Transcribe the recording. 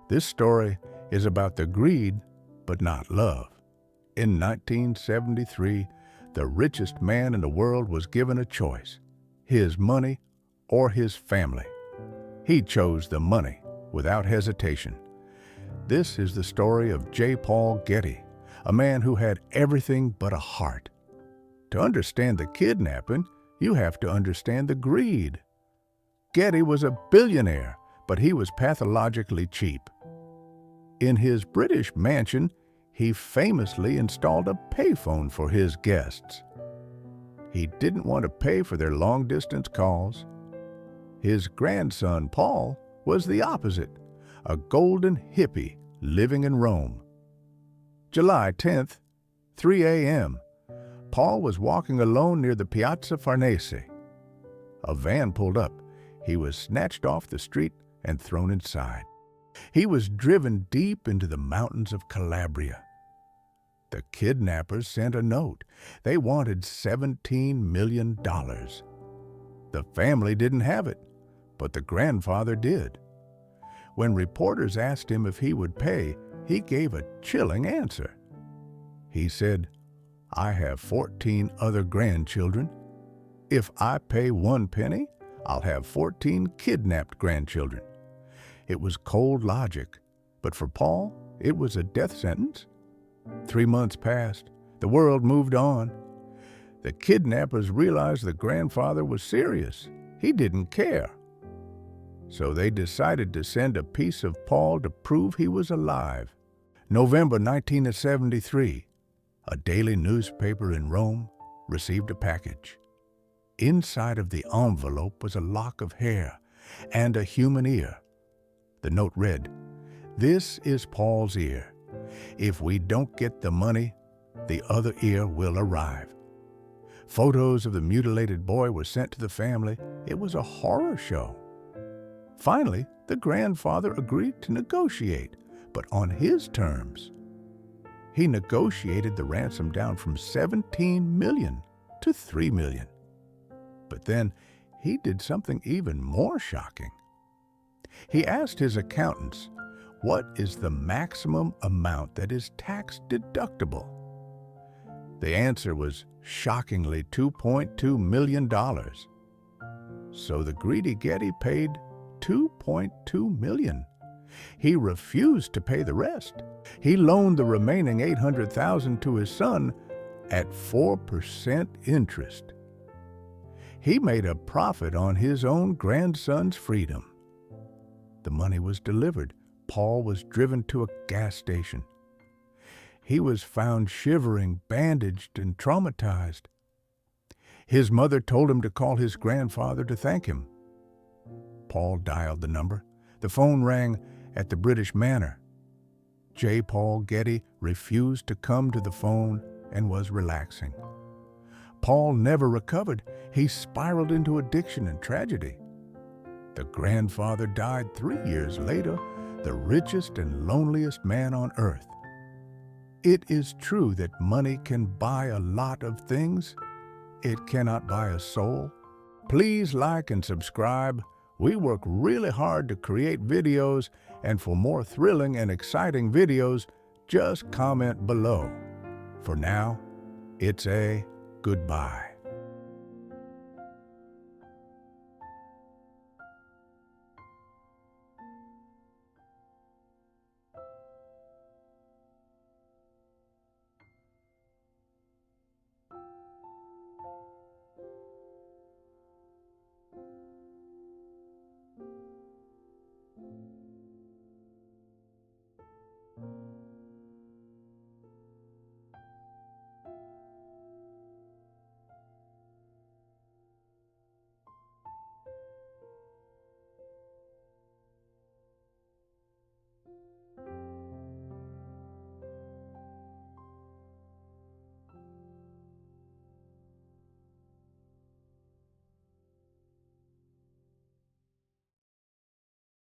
This story is about the greed, but not love. In 1973, the richest man in the world was given a choice: his money or his family. He chose the money without hesitation. This is the story of Paul Getty, a man who had everything but a heart. To understand the kidnapping, you have to understand the greed. Getty was a billionaire, but he was pathologically cheap. In his British mansion, he famously installed a payphone for his guests. He didn't want to pay for their long-distance calls. His grandson, Paul, was the opposite, a golden hippie living in Rome. July 10th, 3 a.m., Paul was walking alone near the Piazza Farnese. A van pulled up. He was snatched off the street and thrown inside. He was driven deep into the mountains of Calabria. The kidnappers sent a note. They wanted $17 million. The family didn't have it, but the grandfather did. When reporters asked him if he would pay, he gave a chilling answer. He said, "I have 14 other grandchildren. If I pay 1 penny, I'll have 14 kidnapped grandchildren." It was cold logic, but for Paul, it was a death sentence. 3 months passed. The world moved on. The kidnappers realized the grandfather was serious. He didn't care. So they decided to send a piece of Paul to prove he was alive. November 1973, a daily newspaper in Rome received a package. Inside of the envelope was a lock of hair and a human ear. The note read, "This is Paul's ear. If we don't get the money, the other ear will arrive." Photos of the mutilated boy were sent to the family. It was a horror show. Finally, the grandfather agreed to negotiate, but on his terms. He negotiated the ransom down from $17 million to $3 million. But then he did something even more shocking. He asked his accountants, what is the maximum amount that is tax deductible? The answer was shockingly $2.2 million. So the greedy Getty paid $2.2 million. He refused to pay the rest. He loaned the remaining $800,000 to his son at 4% interest. He made a profit on his own grandson's freedom. The money was delivered. Paul was driven to a gas station. He was found shivering, bandaged, and traumatized. His mother told him to call his grandfather to thank him. Paul dialed the number. The phone rang at the British Manor. Paul Getty refused to come to the phone and was relaxing. Paul never recovered. He spiraled into addiction and tragedy. The grandfather died 3 years later, the richest and loneliest man on earth. It is true that money can buy a lot of things. It cannot buy a soul. Please like and subscribe. We work really hard to create videos, and for more thrilling and exciting videos, just comment below. For now, it's a goodbye.